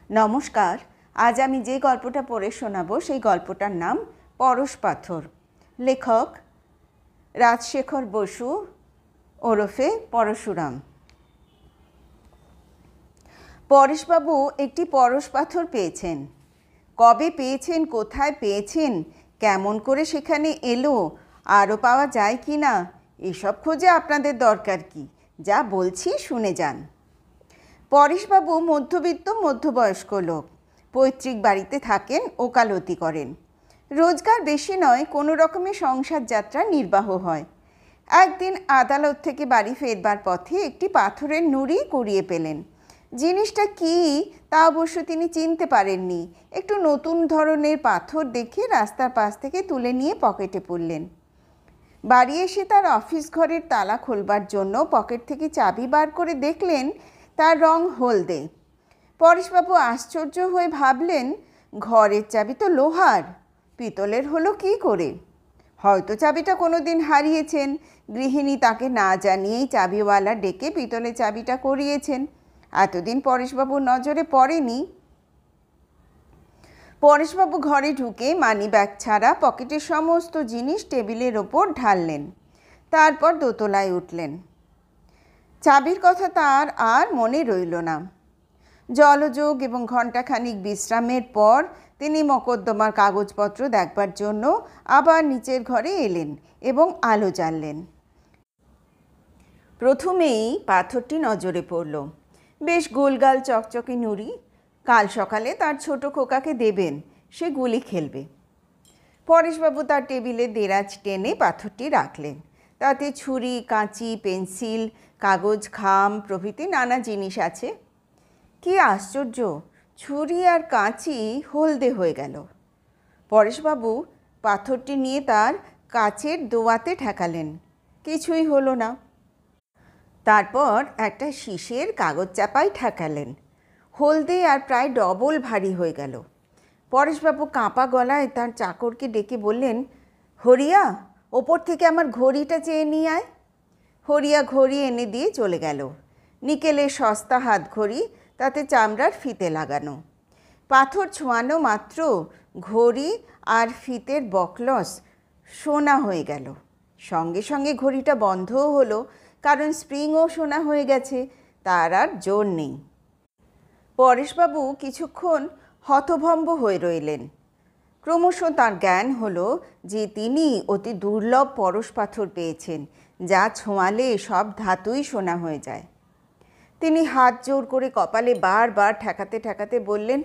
নমস্কার। আজ আমি যে গল্পটা পড়ে শোনাবো সেই গল্পটার নাম পরশ পাথর। লেখক রাজশেখর বসু ওরফে পরশুরাম। পরেশবাবু একটি পরশ পাথর পেয়েছেন। কবে পেয়েছেন, কোথায় পেয়েছেন, কেমন করে সেখানে এলো, আরও পাওয়া যায় কি না, এসব খোঁজে আপনাদের দরকার কি? যা বলছি শুনে যান। পরেশবাবু মধ্যবিত্ত মধ্যবয়স্ক লোক। পৈতৃক বাড়িতে থাকেন, ওকালতি করেন। রোজগার বেশি নয়, কোনো রকমে সংসার যাত্রা নির্বাহ হয়। একদিন আদালত থেকে বাড়ি ফেরবার পথে একটি পাথরের নুড়ি কুড়িয়ে পেলেন। জিনিসটা কি তা অবশ্য তিনি চিনতে পারেননি। একটু নতুন ধরনের পাথর দেখে রাস্তার পাশ থেকে তুলে নিয়ে পকেটে পুরলেন। বাড়ি এসে তার অফিস ঘরের তালা খোলবার জন্য পকেট থেকে চাবি বার করে দেখলেন তার রং হলদে। পরেশবাবু আশ্চর্য হয়ে ভাবলেন, ঘরের চাবি তো লোহার, পিতলের হলো কি করে? হয়তো চাবিটা কোনো দিন হারিয়েছেন। গৃহিণী তাকে না জানিয়েই চাবিওয়ালা ডেকে পিতলের চাবিটা করিয়েছেন। এতদিন পরেশবাবুর নজরে পড়েনি। পরেশবাবু ঘরে ঢুকে মানি ব্যাগ ছাড়া পকেটের সমস্ত জিনিস টেবিলের ওপর ঢাললেন। তারপর দোতলায় উঠলেন। চাবির কথা তার আর মনে রইল না। জলযোগ এবং ঘণ্টাখানিক বিশ্রামের পর তিনি মকদ্দমার কাগজপত্র দেখবার জন্য আবার নিচের ঘরে এলেন এবং আলো জ্বাললেন। প্রথমেই পাথরটি নজরে পড়ল। বেশ গোলগাল চকচকে নুড়ি। কাল সকালে তার ছোট খোকাকে দেবেন, সে গুলি খেলবে। পরেশবাবু তার টেবিলে দেরাজ টেনে পাথরটি রাখলেন। তাতে ছুরি, কাঁচি, পেন্সিল, কাগজ, খাম প্রভৃতি নানা জিনিস আছে। কি আশ্চর্য, ছুরি আর কাঁচি হলদে হয়ে গেল। পরেশবাবু পাথরটি নিয়ে তার কাচের দোয়াতে ঠেকালেন, কিছুই হলো না। তারপর একটা শীষের কাগজ চাপায় ঠেকালেন, হলদে আর প্রায় ডবল ভারী হয়ে গেল। পরেশবাবু কাঁপা গলায় তার চাকরকে ডেকে বললেন, হরিয়া, ওপর থেকে আমার ঘড়িটা চেয়ে নিয়ে আয়। হরিয়া ঘড়ি এনে দিয়ে চলে গেল। নিকেলের সস্তা হাত ঘড়ি, তাতে চামড়ার ফিতে লাগানো। পাথর ছোঁয়ানো মাত্র ঘড়ি আর ফিতের বকলস সোনা হয়ে গেল। সঙ্গে সঙ্গে ঘড়িটা বন্ধও হলো, কারণ স্প্রিংও সোনা হয়ে গেছে, তার আর জোর নেই। পরেশবাবু কিছুক্ষণ হতভম্ব হয়ে রইলেন। ক্রমশ তার জ্ঞান হলো যে তিনি অতি দুর্লভ পরশ পাথর পেয়েছেন, যা ছোঁয়ালে সব ধাতুই সোনা হয়ে যায়। তিনি হাত জোর করে কপালে বারবার ঠেকাতে ঠেকাতে বললেন,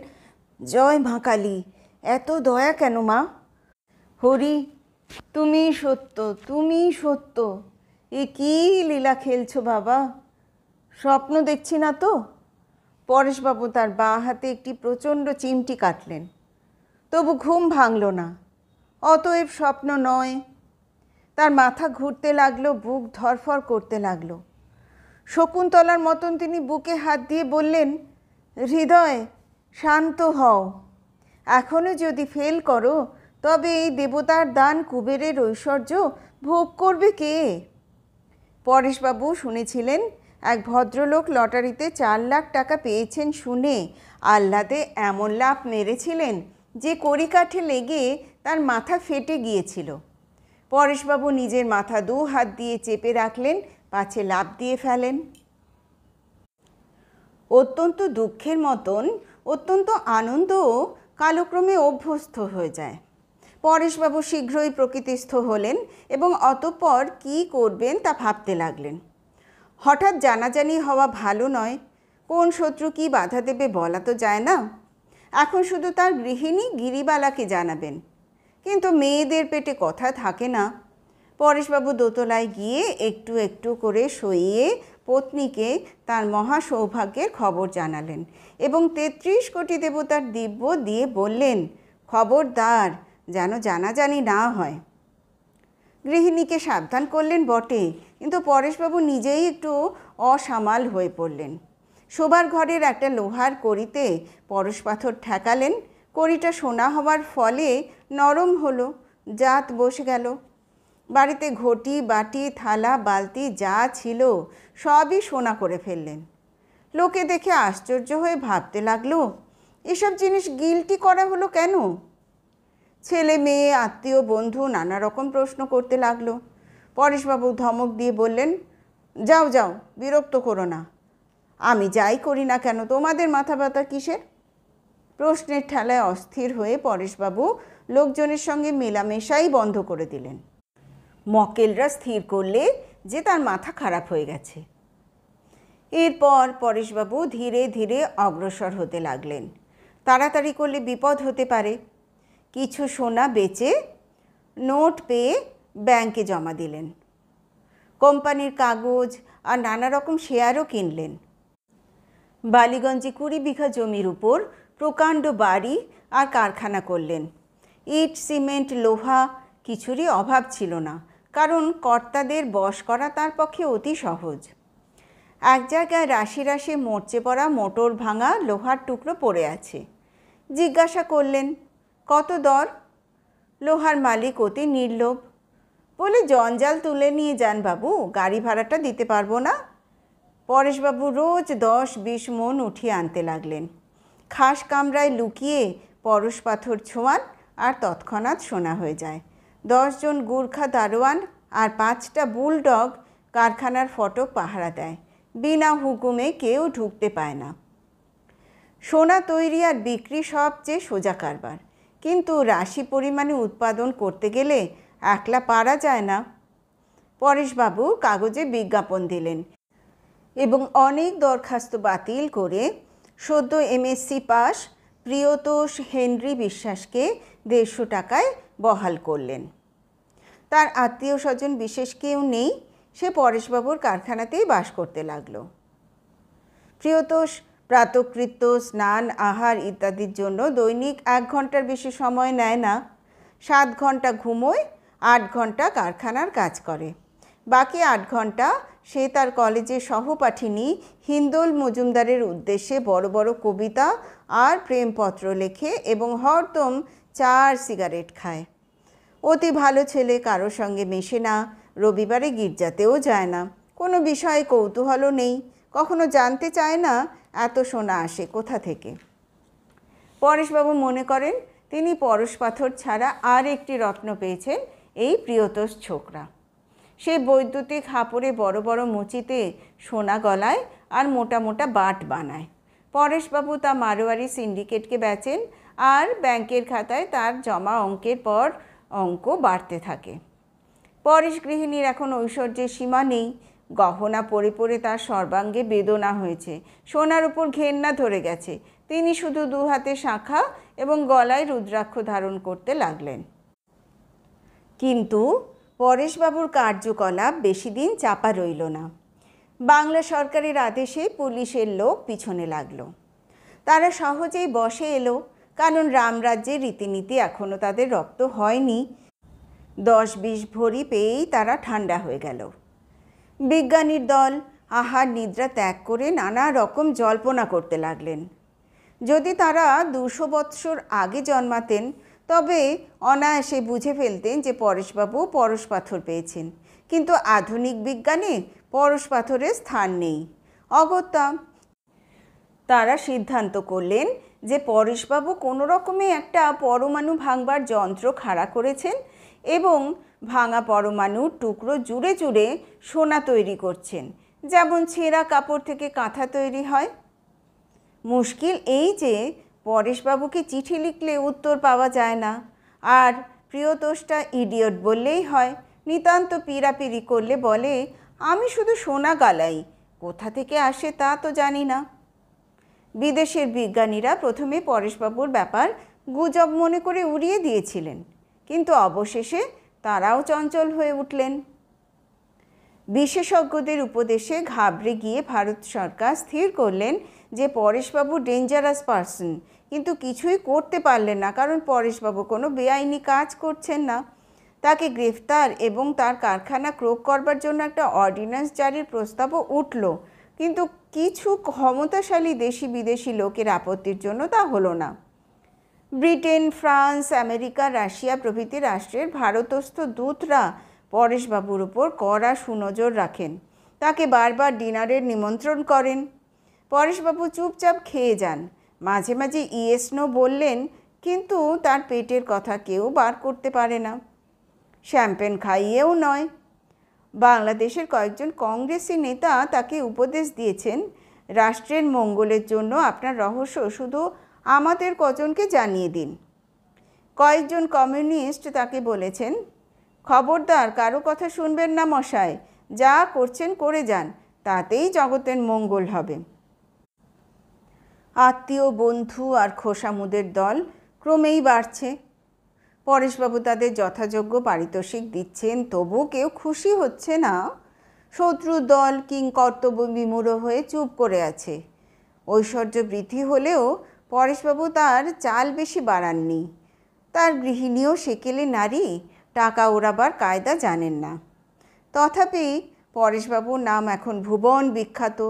জয় মা কালী, এত দয়া কেন মা? হরি, তুমি সত্য, তুমি সত্য। এ কি লীলা খেলছো বাবা? স্বপ্ন দেখছি না তো? পরেশবাবু তার বাঁ হাতে একটি প্রচণ্ড চিমটি কাটলেন। তবু ঘুম ভাঙল না। অতএব স্বপ্ন নয়। তার মাথা ঘুরতে লাগলো, বুক ধরফর করতে লাগলো। শকুন্তলার মতন তিনি বুকে হাত দিয়ে বললেন, হৃদয় শান্ত হও। এখনও যদি ফেল করো তবে এই দেবতার দান কুবেরের ঐশ্বর্য ভোগ করবে কে? পরেশবাবু শুনেছিলেন এক ভদ্রলোক লটারিতে 4 লাখ টাকা পেয়েছেন শুনে আহ্লাদে এমন লাফ মেরেছিলেন যে কড়িকাঠে লেগে তার মাথা ফেটে গিয়েছিল। পরেশবাবু নিজের মাথা 2 হাত দিয়ে চেপে রাখলেন, পাছে লাফ দিয়ে ফেলেন। অত্যন্ত দুঃখের মতন অত্যন্ত আনন্দও কালক্রমে অভ্যস্ত হয়ে যায়। পরেশবাবু শীঘ্রই প্রকৃতিস্থ হলেন এবং অতঃপর কী করবেন তা ভাবতে লাগলেন। হঠাৎ জানাজানি হওয়া ভালো নয়। কোন শত্রু কি বাধা দেবে বলা তো যায় না। এখন শুধু তার গৃহিণী গিরিবালাকে জানাবেন, কিন্তু মেয়েদের পেটে কথা থাকে না। পরেশবাবু দোতলায় গিয়ে একটু একটু করে সইয়ে পত্নীকে তার মহা সৌভাগ্যের খবর জানালেন এবং 33 কোটি দেবতার দিব্য দিয়ে বললেন, খবরদার যেন জানাজানি না হয়। গৃহিণীকে সাবধান করলেন বটে, কিন্তু পরেশবাবু নিজেই একটু অসামাল হয়ে পড়লেন। শোবার ঘরের একটা লোহার কড়িতে পরশ পাথর ঠেকালেন। কড়িটা সোনা হওয়ার ফলে নরম হলো, জাত বসে গেল। বাড়িতে ঘটি, বাটি, থালা, বালতি যা ছিল সবই সোনা করে ফেললেন। লোকে দেখে আশ্চর্য হয়ে ভাবতে লাগলো, এসব জিনিস গিল্টি করা হলো কেন? ছেলে মেয়ে আত্মীয় বন্ধু নানা রকম প্রশ্ন করতে লাগলো। পরেশবাবু ধমক দিয়ে বললেন, যাও যাও, বিরক্ত করো না। আমি যাই করি না কেন তোমাদের মাথা ব্যথা কিসের? প্রশ্নের ঠেলায় অস্থির হয়ে পরেশবাবু লোকজনের সঙ্গে মেলামেশাই বন্ধ করে দিলেন। মক্কেলরা স্থির করলে যে তার মাথা খারাপ হয়ে গেছে। এরপর পরেশবাবু ধীরে ধীরে অগ্রসর হতে লাগলেন। তাড়াতাড়ি করলে বিপদ হতে পারে। কিছু সোনা বেচে নোট পেয়ে ব্যাংকে জমা দিলেন। কোম্পানির কাগজ আর নানা রকম শেয়ারও কিনলেন। বালিগঞ্জে 20 বিঘা জমির উপর প্রকাণ্ড বাড়ি আর কারখানা করলেন। ইট, সিমেন্ট, লোহা কিছুরই অভাব ছিল না, কারণ কর্তাদের বশ করা তার পক্ষে অতি সহজ। এক জায়গায় রাশি রাশি মরচে পড়া মোটর ভাঙা লোহার টুকরো পড়ে আছে। জিজ্ঞাসা করলেন, কত দর? লোহার মালিক অতি নির্লোভ, বলে, জঞ্জাল তুলে নিয়ে যান বাবু, গাড়ি ভাড়াটা দিতে পারবো না। পরেশবাবু রোজ 10-20 মণ উঠিয়ে আনতে লাগলেন। খাস কামরায় লুকিয়ে পরশ পাথর ছোঁয়ান আর তৎক্ষণাৎ সোনা হয়ে যায়। 10 জন গুর্খা দারোয়ান আর 5টা বুলডগ কারখানার ফটক পাহারা দেয়। বিনা হুকুমে কেউ ঢুকতে পায় না। সোনা তৈরি আর বিক্রি সবচেয়ে সোজা কারবার, কিন্তু রাশি পরিমাণে উৎপাদন করতে গেলে একলা পারা যায় না। পরেশবাবু কাগজে বিজ্ঞাপন দিলেন এবং অনেক দরখাস্ত বাতিল করে সদ্য এমএসসি পাস প্রিয়তোষ হেনরি বিশ্বাসকে 150 টাকায় বহাল করলেন। তার আত্মীয় স্বজন বিশেষ কেউ নেই, সে পরেশবাবুর কারখানাতেই বাস করতে লাগলো। প্রিয়তোষ প্রাতকৃত্য, স্নান, আহার ইত্যাদির জন্য দৈনিক 1 ঘন্টার বেশি সময় নেয় না। 7 ঘন্টা ঘুমোয়, 8 ঘন্টা কারখানার কাজ করে। বাকি 8 ঘন্টা সে তার কলেজের সহপাঠিনী হিন্দোল মজুমদারের উদ্দেশ্যে বড় বড় কবিতা আর প্রেমপত্র লেখে এবং হরদম চা আর সিগারেট খায়। অতি ভালো ছেলে, কারোর সঙ্গে মেশে না, রবিবারে গির্জাতেও যায় না, কোনো বিষয়ে কৌতূহলও নেই, কখনো জানতে চায় না এত সোনা আসে কোথা থেকে। পরেশবাবু মনে করেন তিনি পরশ পাথর ছাড়া আর একটি রত্ন পেয়েছেন, এই প্রিয়তোষ ছোকরা। সে বৈদ্যুতিক হাপড়ে বড় বড় মুচিতে সোনা গলায় আর মোটা মোটা বাট বানায়। পরেশবাবু তা মারোয়ারি সিন্ডিকেটকে বেচেন আর ব্যাংকের খাতায় তার জমা অঙ্কের পর অঙ্ক বাড়তে থাকে। পরেশ গৃহিণীর এখন ঐশ্বর্যের সীমা নেই। গহনা পরে পরে তার সর্বাঙ্গে বেদনা হয়েছে, সোনার উপর ঘেন্না ধরে গেছে। তিনি শুধু 2 হাতে শাঁখা এবং গলায় রুদ্রাক্ষ ধারণ করতে লাগলেন। কিন্তু পরেশবাবুর কার্যকলাপ বেশি দিন চাপা রইল না। বাংলা সরকারের আদেশে পুলিশের লোক পিছনে লাগলো। তারা সহজেই বশে এলো, কারণ রামরাজ্যের রীতিনীতি এখনও তাদের রপ্ত হয়নি। 10-20 ভরি পেয়েই তারা ঠান্ডা হয়ে গেল। বিজ্ঞানীর দল আহার নিদ্রা ত্যাগ করে নানা রকম জল্পনা করতে লাগলেন। যদি তারা 200 বৎসর আগে জন্মাতেন তবে অনায়াসে বুঝে ফেলতেন যে পরেশবাবু পরশ পাথর পেয়েছেন, কিন্তু আধুনিক বিজ্ঞানে পরশ পাথরের স্থান নেই। অগত্যা তারা সিদ্ধান্ত করলেন যে পরেশবাবু কোনো রকমে একটা পরমাণু ভাঙবার যন্ত্র খাড়া করেছেন এবং ভাঙা পরমাণুর টুকরো জুড়ে জুড়ে সোনা তৈরি করছেন, যেমন ছেঁড়া কাপড় থেকে কাঁথা তৈরি হয়। মুশকিল এই যে পরেশবাবুকে চিঠি লিখলে উত্তর পাওয়া যায় না, আর প্রিয়তোষটা ইডিয়ট বললেই হয়। নিতান্ত পিরাপিরি করলে বলে, আমি শুধু সোনা গালাই, কোথা থেকে আসে তা তো জানি না। বিদেশের বিজ্ঞানীরা প্রথমে পরেশবাবুর ব্যাপার গুজব মনে করে উড়িয়ে দিয়েছিলেন, কিন্তু অবশেষে তারাও চঞ্চল হয়ে উঠলেন। বিশেষজ্ঞদের উপদেশে ঘাবড়ে গিয়ে ভারত সরকার স্থির করলেন যে পরেশবাবু ডেঞ্জারাস পারসন, কিন্তু কিছুই করতে পারলেন না, কারণ পরেশবাবু কোনো বেআইনি কাজ করছেন না। তাকে গ্রেফতার এবং তার কারখানা ক্রোক করবার জন্য একটা অর্ডিন্যান্স জারির প্রস্তাবও উঠল, কিন্তু কিছু ক্ষমতাশালী দেশি বিদেশি লোকের আপত্তির জন্য তা হলো না। ব্রিটেন, ফ্রান্স, আমেরিকা, রাশিয়া প্রভৃতি রাষ্ট্রের ভারতস্থ দূতরা পরেশবাবুর উপর কড়া সুনজর রাখেন, তাকে বারবার ডিনারের নিমন্ত্রণ করেন। পরেশবাবু চুপচাপ খেয়ে যান, মাঝে মাঝে ইয়েস নো বললেন, কিন্তু তার পেটের কথা কেউ বার করতে পারে না। শ্যাম্পেন খাইয়েও নয়। বাংলাদেশের কয়েকজন কংগ্রেসি নেতা তাকে উপদেশ দিয়েছেন, রাষ্ট্রের মঙ্গলের জন্য আপনার রহস্য শুধু আমাদের কজনকে জানিয়ে দিন। কয়েকজন কমিউনিস্ট তাকে বলেছেন, খবরদার কারো কথা শুনবেন না মশাই, যা করছেন করে যান, তাতেই জগতের মঙ্গল হবে। আত্মীয়, বন্ধু আর খোসামুদের দল ক্রমেই বাড়ছে। পরেশবাবু তাদের যথাযোগ্য পারিতোষিক দিচ্ছেন, তবু কেউ খুশি হচ্ছে না। শত্রু দল কিংকর্তব্য বিমূঢ় হয়ে চুপ করে আছে। ঐশ্বর্য বৃদ্ধি হলেও পরেশবাবু তার চাল বেশি বাড়াননি। তার গৃহিণীও সেকেলে নারী, টাকা ওড়াবার কায়দা জানেন না। তথাপি পরেশবাবুর নাম এখন ভুবন বিখ্যাত।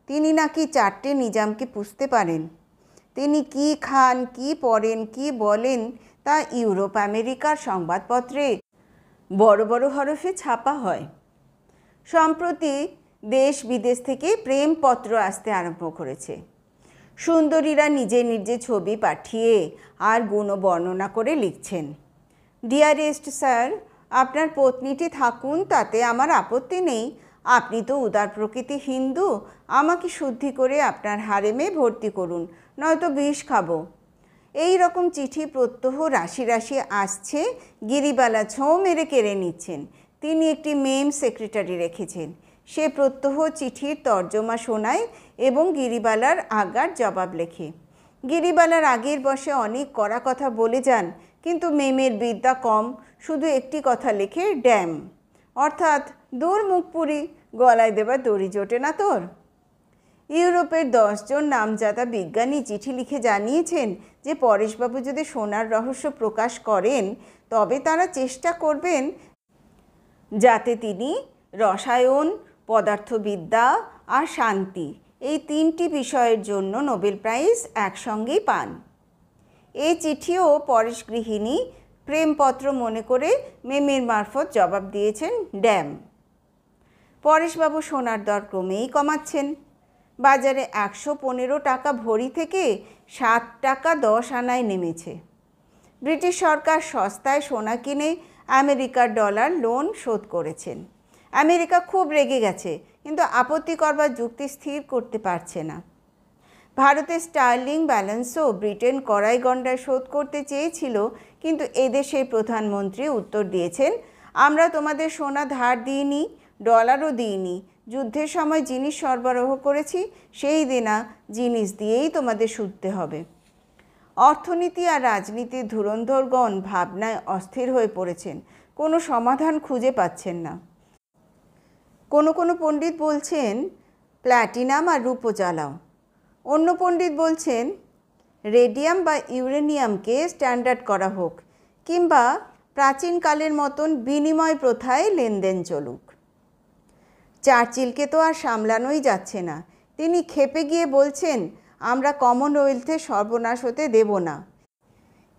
তিনি নাকি 4টে নিজামকে পুষতে পারেন। তিনি কি খান, কি পরেন, কি বলেন তা ইউরোপ আমেরিকার সংবাদপত্রে বড় বড় হরফে ছাপা হয়। সম্প্রতি দেশ বিদেশ থেকে প্রেমপত্র আসতে আরম্ভ করেছে। সুন্দরীরা নিজে নিজে ছবি পাঠিয়ে আর গুণ বর্ণনা করে লিখছেন, ডিয়ারেস্ট স্যার, আপনার পত্নীটি থাকুন, তাতে আমার আপত্তি নেই। আপনি তো উদার প্রকৃতি হিন্দু, আমাকে শুদ্ধি করে আপনার হারেমে ভর্তি করুন, নয়তো বিষ খাবো। এই রকম চিঠি প্রত্যহ রাশি রাশি আসছে। গিরিবালা ছোঁ মেরে কেড়ে নিচ্ছেন। তিনি একটি মেম সেক্রেটারি রেখেছেন। সে প্রত্যহ চিঠির তর্জমা শোনায় এবং গিরিবালার আগার জবাব লেখে। গিরিবালার আগের বসে অনেক কড়া কথা বলে যান, কিন্তু মেমের বিদ্যা কম, শুধু একটি কথা লেখে, ড্যাম, অর্থাৎ দূর মুখপুরি, গলায় দেবার দড়ি জোটে না তোর। ইউরোপের 10 জন নামজাদা বিজ্ঞানী চিঠি লিখে জানিয়েছেন যে পরেশবাবু যদি সোনার রহস্য প্রকাশ করেন তবে তারা চেষ্টা করবেন যাতে তিনি রসায়ন, পদার্থবিদ্যা আর শান্তি এই 3টি বিষয়ের জন্য নোবেল প্রাইজ একসঙ্গেই পান। এই চিঠিও পরেশ গৃহিণী প্রেমপত্র মনে করে মেমের মারফত জবাব দিয়েছেন, ড্যাম। পরেশবাবু সোনার দর ক্রমেই কমাচ্ছেন। বাজারে 115 টাকা ভরি থেকে 7 টাকা 10 আনায় নেমেছে। ব্রিটিশ সরকার সস্তায় সোনা কিনে আমেরিকার ডলার লোন শোধ করেছেন। আমেরিকা খুব রেগে গেছে, কিন্তু আপত্তি করবার যুক্তি স্থির করতে পারছে না। ভারতের স্টার্লিং ব্যালেন্সও ব্রিটেন কড়াই গণ্ডায় শোধ করতে চেয়েছিল, কিন্তু এদেশের প্রধানমন্ত্রী উত্তর দিয়েছেন, আমরা তোমাদের সোনা ধার দিইনি, ডলারও দিইনি। যুদ্ধের সময় জিনিস সরবরাহ করেছি, সেই দেনা জিনিস দিয়েই তোমাদের শুধতে হবে। অর্থনীতি আর রাজনীতির ধুরন্ধরগণ ভাবনায় অস্থির হয়ে পড়েছেন, কোনো সমাধান খুঁজে পাচ্ছেন না। কোনো পণ্ডিত বলছেন প্ল্যাটিনাম আর রূপো জ্বালাও। অন্য পণ্ডিত বলছেন রেডিয়াম বা ইউরেনিয়ামকে স্ট্যান্ডার্ড করা হোক, কিংবা প্রাচীনকালের মতন বিনিময় প্রথায় লেনদেন চলুক। চার্চিলকে তো আর সামলানোই যাচ্ছে না। তিনি ক্ষেপে গিয়ে বলছেন, আমরা কমনওয়েলথে সর্বনাশ হতে দেব না।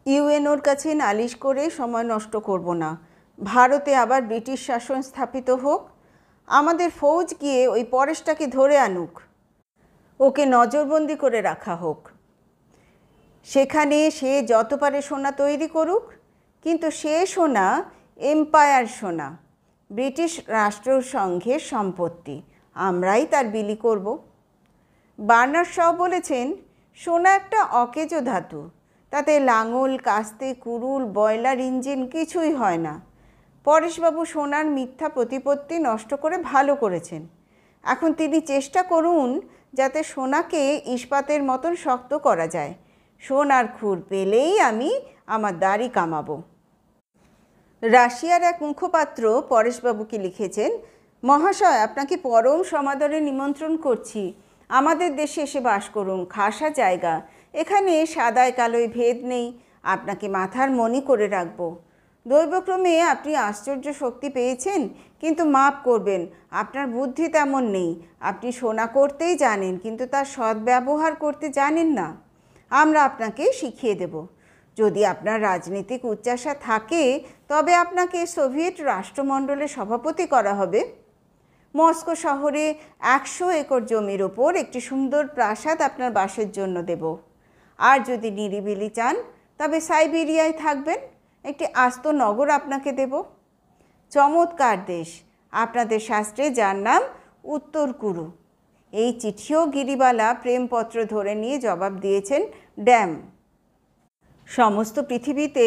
ইউএনওর কাছে নালিশ করে সময় নষ্ট করব না। ভারতে আবার ব্রিটিশ শাসন স্থাপিত হোক। আমাদের ফৌজ গিয়ে ওই পরেশটাকে ধরে আনুক, ওকে নজরবন্দি করে রাখা হোক। সেখানে সে যত পারে সোনা তৈরি করুক, কিন্তু সে সোনা এম্পায়ার সোনা, ব্রিটিশ রাষ্ট্রসংঘের সম্পত্তি, আমরাই তার বিলি করব। বার্নার্ড শ বলেছেন, সোনা একটা অকেজো ধাতু, তাতে লাঙল, কাস্তে, কুড়ুল, বয়লার ইঞ্জিন কিছুই হয় না। পরেশবাবু সোনার মিথ্যা প্রতিপত্তি নষ্ট করে ভালো করেছেন। এখন তিনি চেষ্টা করুন যাতে সোনাকে ইস্পাতের মতন শক্ত করা যায়। সোনার খুর পেলেই আমি আমার দাড়ি কামাবো। রাশিয়ার এক মুখপাত্র পরেশবাবুকে লিখেছেন, মহাশয়, আপনাকে পরম সমাদরে নিমন্ত্রণ করছি। আমাদের দেশে এসে বাস করুন, খাসা জায়গা, এখানে সাদায় কালোয় ভেদ নেই, আপনাকে মাথার মণি করে রাখবো। দৈবক্রমে আপনি আশ্চর্য শক্তি পেয়েছেন, কিন্তু মাপ করবেন, আপনার বুদ্ধি তেমন নেই। আপনি সোনা করতেই জানেন, কিন্তু তার সদ্ব্যবহার করতে জানেন না। আমরা আপনাকে শিখিয়ে দেব। যদি আপনার রাজনৈতিক উচ্চাশা থাকে তবে আপনাকে সোভিয়েত রাষ্ট্রমণ্ডলের সভাপতি করা হবে। মস্কো শহরে 100 একর জমির ওপর একটি সুন্দর প্রাসাদ আপনার বাসের জন্য দেব। আর যদি নিরিবিলি চান তবে সাইবেরিয়ায় থাকবেন, একটি আস্ত নগর আপনাকে দেব। চমৎকার দেশ, আপনাদের শাস্ত্রে যার নাম উত্তর কুরু। এই চিঠিও গিরিবালা প্রেমপত্র ধরে নিয়ে জবাব দিয়েছেন ড্যাম। সমস্ত পৃথিবীতে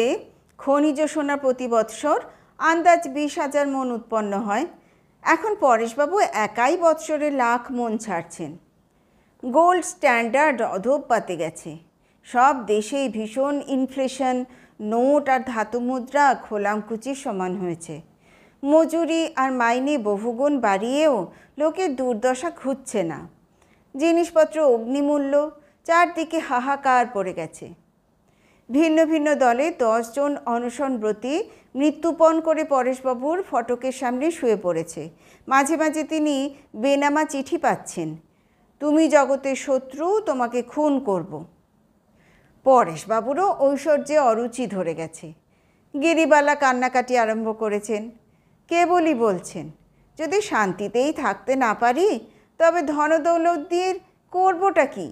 খনিজ সোনা প্রতি বৎসর আন্দাজ 20,000 মণ উৎপন্ন হয়। এখন পরেশবাবু একাই বৎসরে লাখ মণ ছাড়ছেন। গোল্ড স্ট্যান্ডার্ড অধঃপাতে গেছে। সব দেশেই ভীষণ ইনফ্লেশন, নোট আর ধাতু মুদ্রা খোলামকুচির সমান হয়েছে। মজুরি আর মাইনে বহুগুণ বাড়িয়েও লোকের দুর্দশা ঘুচছে না। জিনিসপত্র অগ্নিমূল্য, চারদিকে হাহাকার পড়ে গেছে। ভিন্ন ভিন্ন দলে 10 জন অনশনব্রতী মৃত্যুপণ করে পরেশবাবুর ফটকের সামনে শুয়ে পড়েছে। মাঝে মাঝে তিনি বেনামা চিঠি পাচ্ছেন, তুমি জগতের শত্রু, তোমাকে খুন করব। পরেশবাবুরও ঐশ্বর্যে অরুচি ধরে গেছে। গিরিবালা কান্নাকাটি আরম্ভ করেছেন। কেবলই বলছেন, যদি শান্তিতেই থাকতে না পারি তবে ধনদৌলত দিয়ে করবোটা কি?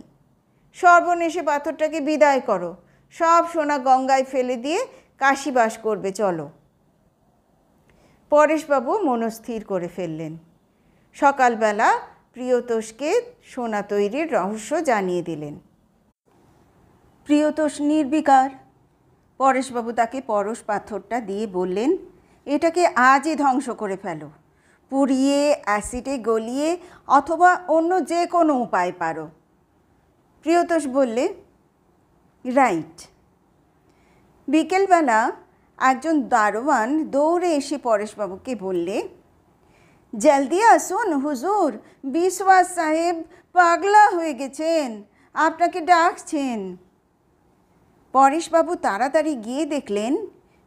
সর্বনেশে পাথরটাকে বিদায় করো, সব সোনা গঙ্গায় ফেলে দিয়ে কাশীবাস করবে চলো। পরেশবাবু মনস্থির করে ফেললেন। সকালবেলা প্রিয়তোষকে সোনা তৈরির রহস্য জানিয়ে দিলেন। প্রিয়তোষ নির্বিকার। পরেশবাবু তাকে পরশ পাথরটা দিয়ে বললেন, এটাকে আজই ধ্বংস করে ফেলো, পুড়িয়ে অ্যাসিডে গলিয়ে অথবা অন্য যে কোনো উপায় পারো। প্রিয়তোষ বললে, রাইট। বিকেলবেলা একজন দারোয়ান দৌড়ে এসে পরেশবাবুকে বললে, জলদি আসুন হুজুর, বিশওয়াস সাহেব পাগলা হয়ে গেছেন, আপনাকে ডাকছেন। পরেশবাবু তাড়াতাড়ি গিয়ে দেখলেন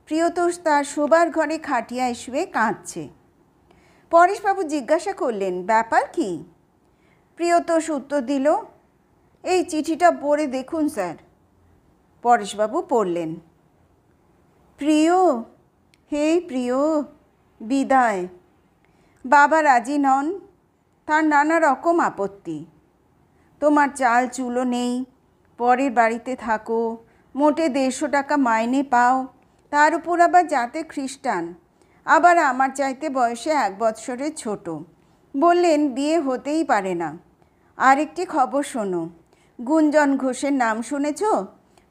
প্রিয়তোষ তার শোবার ঘরে খাটিয়ায় শুয়ে কাঁদছে। পরেশবাবু জিজ্ঞাসা করলেন, ব্যাপার কি? প্রিয়তোষ উত্তর দিল, এই চিঠিটা পড়ে দেখুন স্যার। পরেশবাবু পড়লেন, প্রিয়, হে প্রিয়, বিদায়। বাবা রাজি নন, তার নানা রকম আপত্তি। তোমার চাল চুলো নেই, পরের বাড়িতে থাকো, মোটে 150 টাকা মাইনে পাও, তার উপর আবার জাতে খ্রিস্টান, আবার আমার চাইতে বয়সে 1 বৎসরের ছোট। বললেন বিয়ে হতেই পারে না। আরেকটি খবর শোনো, গুঞ্জন ঘোষের নাম শুনেছ?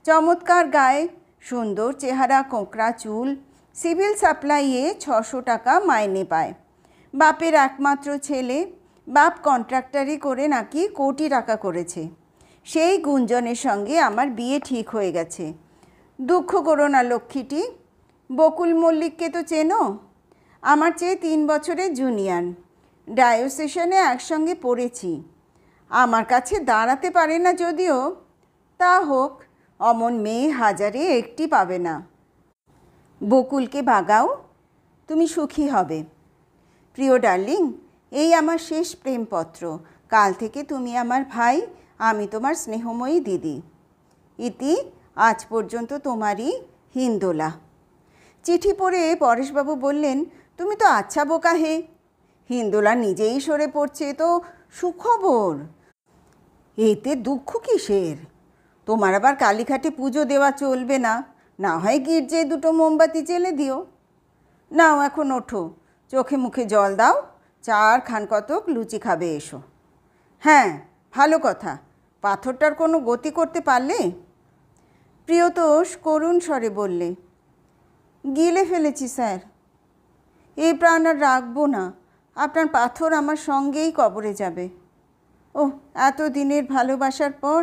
চমৎকার গায়ে, সুন্দর চেহারা, কোঁকড়া চুল, সিভিল সাপ্লাইয়ে 600 টাকা মাইনে পায়। বাপের একমাত্র ছেলে, বাপ কন্ট্রাক্টারি করে নাকি কোটি টাকা করেছে। সেই গুঞ্জনের সঙ্গে আমার বিয়ে ঠিক হয়ে গেছে। দুঃখ করো না লক্ষ্মীটি। বকুল মল্লিককে তো চেনো? আমার চেয়ে 3 বছরের জুনিয়র। ডায়োসেশনে একসঙ্গে পড়েছি। আমার কাছে দাঁড়াতে পারে না যদিও, তা হোক, অমন মেয়ে হাজারে একটি পাবে না। বকুলকে বাগাও, তুমি সুখী হবে। প্রিয় ডার্লিং, এই আমার শেষ প্রেমপত্র। কাল থেকে তুমি আমার ভাই, আমি তোমার স্নেহময়ী দিদি। ইতি আজ পর্যন্ত তোমারই হিন্দোলা। চিঠি পড়ে পরেশবাবু বললেন, তুমি তো আচ্ছা বোকা হে, হিন্দোলা নিজেই সরে পড়ছে তো সুখবর। এতে দুঃখ কিসের? তোমার আবার কালীঘাটে পুজো দেওয়া চলবে না, না হয় গির্জে 2টো মোমবাতি জ্বেলে দিও। নাও এখন ওঠো, চোখে মুখে জল দাও, 4 খান কতক লুচি খাবে এসো। হ্যাঁ, ভালো কথা, পাথরটার কোনো গতি করতে পারলে? প্রিয়তোষ করুণ স্বরে বললে, গিলে ফেলেছি স্যার। এই প্রাণ আর রাখবো না, আপনার পাথর আমার সঙ্গেই কবরে যাবে। ও, এত দিনের ভালোবাসার পর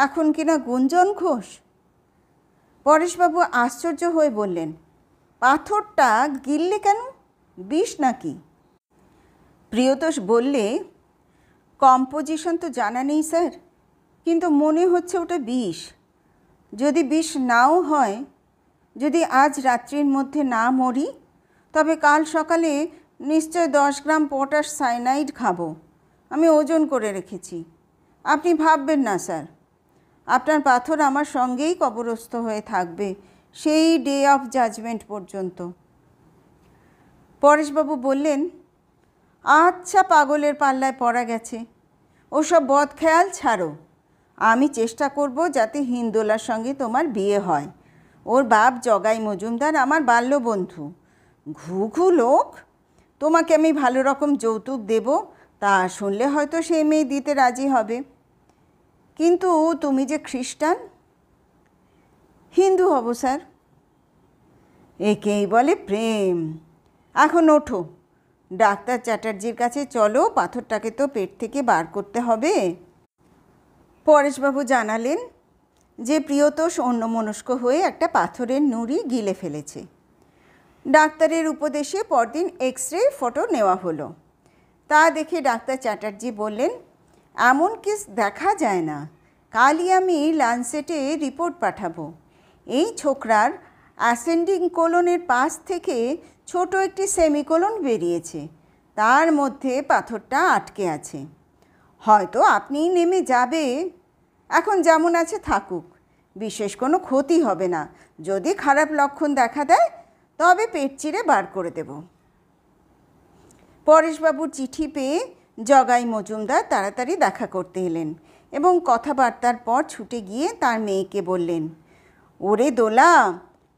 এখন কিনা গুঞ্জন ঘোষ? পরেশবাবু আশ্চর্য হয়ে বললেন, পাথরটা গিললে কেন? বিষ নাকি? প্রিয়তোষ বললে, কম্পোজিশন তো জানা নেই স্যার, কিন্তু মনে হচ্ছে ওটা বিষ। যদি বিষ নাও হয়, যদি আজ রাত্রির মধ্যে না মরি, তবে কাল সকালে নিশ্চয় 10 গ্রাম পটাশ সাইনাইড খাবো। আমি ওজন করে রেখেছি। আপনি ভাববেন না স্যার, আপনার পাথর আমার সঙ্গেই কবরস্থ হয়ে থাকবে সেই ডে অফ জাজমেন্ট পর্যন্ত। পরেশবাবু বললেন, আচ্ছা, পাগলের পাল্লায় পড়া গেছে, ওসব বদ খেয়াল ছাড়ো। আমি চেষ্টা করব যাতে হিন্দোলার সঙ্গে তোমার বিয়ে হয়। ওর বাপ জগাই মজুমদার আমার বাল্যবন্ধু। ঘুঘু লোক। তোমাকে আমি ভালো রকম যৌতুক দেব, তা শুনলে হয়তো সেই মেয়ে দিতে রাজি হবে। কিন্তু তুমি যে খ্রিস্টান। হিন্দু হব স্যার। একেই বলে প্রেম। এখন ওঠো, ডাক্তার চ্যাটার্জির কাছে চলো, পাথরটাকে তো পেট থেকে বার করতে হবে। পরেশবাবু জানালেন যে প্রিয়তোষ অন্যমনস্ক হয়ে একটা পাথরের নুড়ি গিলে ফেলেছে। ডাক্তারের উপদেশে পরদিন এক্স-রে ফটো নেওয়া হলো। তা দেখে ডাক্তার চ্যাটার্জি বললেন, এমন কেস দেখা যায় না, কালই আমি ল্যান্সেটে রিপোর্ট পাঠাবো। এই ছোকরার অ্যাসেন্ডিং কোলনের পাশ থেকে ছোট একটি সেমিকোলন বেরিয়েছে, তার মধ্যে পাথরটা আটকে আছে। হয়তো আপনিই নেমে যাবে। এখন যেমন আছে থাকুক, বিশেষ কোনো ক্ষতি হবে না। যদি খারাপ লক্ষণ দেখা দেয় তবে পেট চিরে বার করে দেব। পরেশবাবুর চিঠি পেয়ে জগাই মজুমদার তাড়াতাড়ি দেখা করতে এলেন এবং কথাবার্তার পর ছুটে গিয়ে তার মেয়েকে বললেন, ওরে দোলা,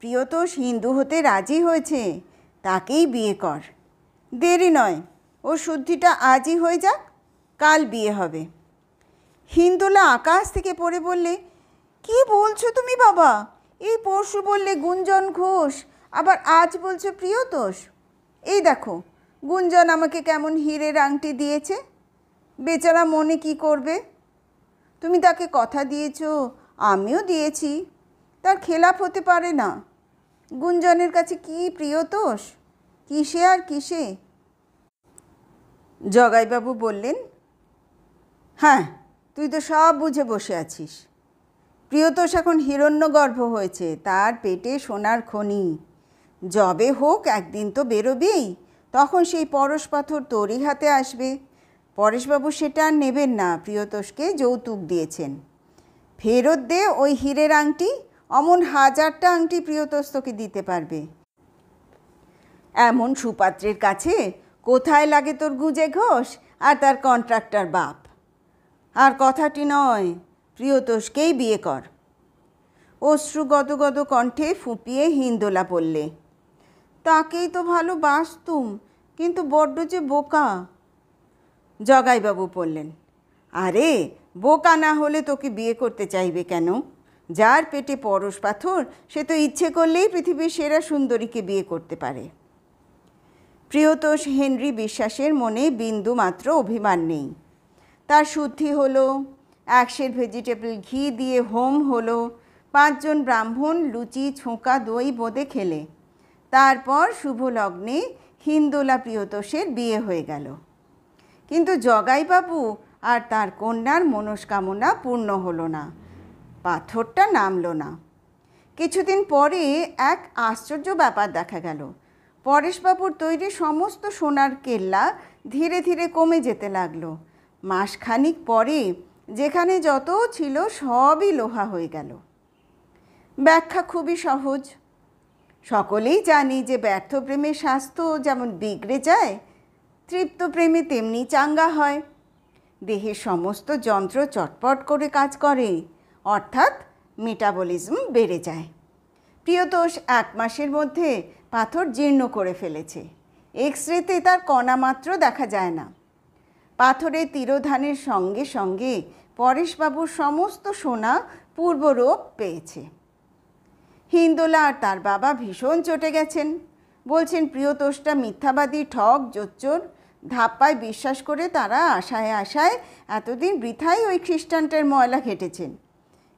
প্রিয়তোষ হিন্দু হতে রাজি হয়েছে, তাকেই বিয়ে কর। দেরি নয়, ও শুদ্ধিটা আজই হয়ে যাক, কাল বিয়ে হবে। হিন্দোলা আকাশ থেকে পড়ে বললে, কি বলছো তুমি বাবা? এই পরশু বললে গুঞ্জন ঘোষ, আবার আজ বলছো প্রিয়তোষ। এই দেখো গুঞ্জন আমাকে কেমন হীরের আংটি দিয়েছে, বেচারা মনে কি করবে? তুমি তাকে কথা দিয়েছ, আমিও দিয়েছি, তার খেলাপ হতে পারে না। গুঞ্জনের কাছে কি প্রিয়তোষ, কিসে আর কিসে? জগাইবাবু বললেন, হ্যাঁ, তুই তো সব বুঝে বসে আছিস। প্রিয়তোষ এখন হিরণ্যগর্ভ হয়েছে, তার পেটে সোনার খনি। যবে হোক একদিন তো বেরোবেই, তখন সেই পরশ পাথর তোরই হাতে আসবে। পরেশবাবু সেটা আর নেবেন না, প্রিয়তোষকে যৌতুক দিয়েছেন। ফেরত দে ওই হীরের আংটি, অমন 1000টা আংটি প্রিয়তোষ তোকে দিতে পারবে। এমন সুপাত্রের কাছে কোথায় লাগে তোর গুজে ঘোষ আর তার কন্ট্রাক্টর বাপ? আর কথাটি নয়, প্রিয়তোষকেই বিয়ে কর। অশ্রু গদগদ কণ্ঠে ফুঁপিয়ে হিন্দোলা বললে, তাকেই তো ভালোবাসতুম, কিন্তু বড্ড যে বোকা। জগাইবাবু বললেন, আরে বোকা না হলে তোকে বিয়ে করতে চাইবে কেন? যার পেটে পরশ পাথর সে তো ইচ্ছে করলেই পৃথিবীর সেরা সুন্দরীকে বিয়ে করতে পারে। প্রিয়তোষ হেনরি বিশ্বাসের মনে বিন্দু মাত্র অভিমান নেই। তার শুদ্ধি হলো, 1 সের ভেজিটেবল ঘি দিয়ে হোম হলো, 5 জন ব্রাহ্মণ লুচি ছোঁকা দই বোঁদে খেলে। তারপর শুভ লগ্নে হিন্দোলা প্রিয়তোষের বিয়ে হয়ে গেল। কিন্তু জগাইবাবু আর তার কন্যার মনস্কামনা পূর্ণ হলো না, পাথরটা নামলো না। কিছুদিন পরে এক আশ্চর্য ব্যাপার দেখা গেল। পরেশবাবুর তৈরি সমস্ত সোনার কেল্লা ধীরে ধীরে কমে যেতে লাগলো। মাসখানিক পরে যেখানে যত ছিল সবই লোহা হয়ে গেল। ব্যাখ্যা খুবই সহজ। সকলেই জানি যে ব্যর্থ প্রেমের স্বাস্থ্য যেমন বিগড়ে যায়, তৃপ্ত প্রেমে তেমনি চাঙ্গা হয়। দেহের সমস্ত যন্ত্র চটপট করে কাজ করে, অর্থাৎ মেটাবলিজম বেড়ে যায়। প্রিয়তোষ 1 মাসের মধ্যে পাথর জীর্ণ করে ফেলেছে। এক্স-রেতে তার কণা মাত্র দেখা যায় না। পাথরের তিরোধানের সঙ্গে সঙ্গে পরেশবাবুর সমস্ত সোনা পূর্বরূপ পেয়েছে। হিন্দোলা আর তার বাবা ভীষণ চটে গেছেন। বলছেন প্রিয়তোষটা মিথ্যাবাদী, ঠক, জোচ্চোর। ধাপ্পায় বিশ্বাস করে তারা আশায় আশায় এতদিন বৃথাই ওই খ্রিস্টানটার ময়লা ঘেটেছেন।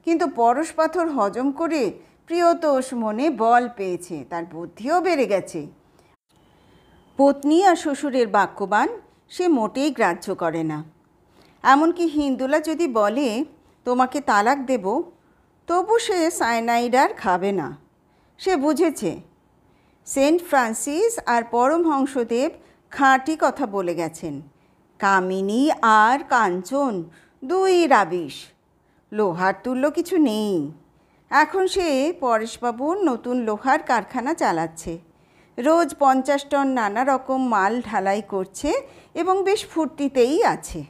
কিন্তু পরশ পাথর হজম করে প্রিয়তোষ মনে বল পেয়েছে, তার বুদ্ধিও বেড়ে গেছে। পত্নী আর শ্বশুরের বাক্যবাণ সে মোটেই গ্রাহ্য করে না। এমনকি হিন্দোলা যদি বলে তোমাকে তালাক দেব, তবু সে সায়ানাইড আর খাবে না। সে বুঝেছে সেন্ট ফ্রান্সিস আর পরমহংসদেব খাঁটি কথা বলে গেছেন, কামিনী আর কাঞ্চন 2ই রাবিশ, লোহার তুল্য কিছু নেই। এখন সে পরেশবাবুর নতুন লোহার কারখানা চালাচ্ছে, রোজ 50 টন নানা রকম মাল ঢালাই করছে এবং বেশ ফুর্তিতেই আছে।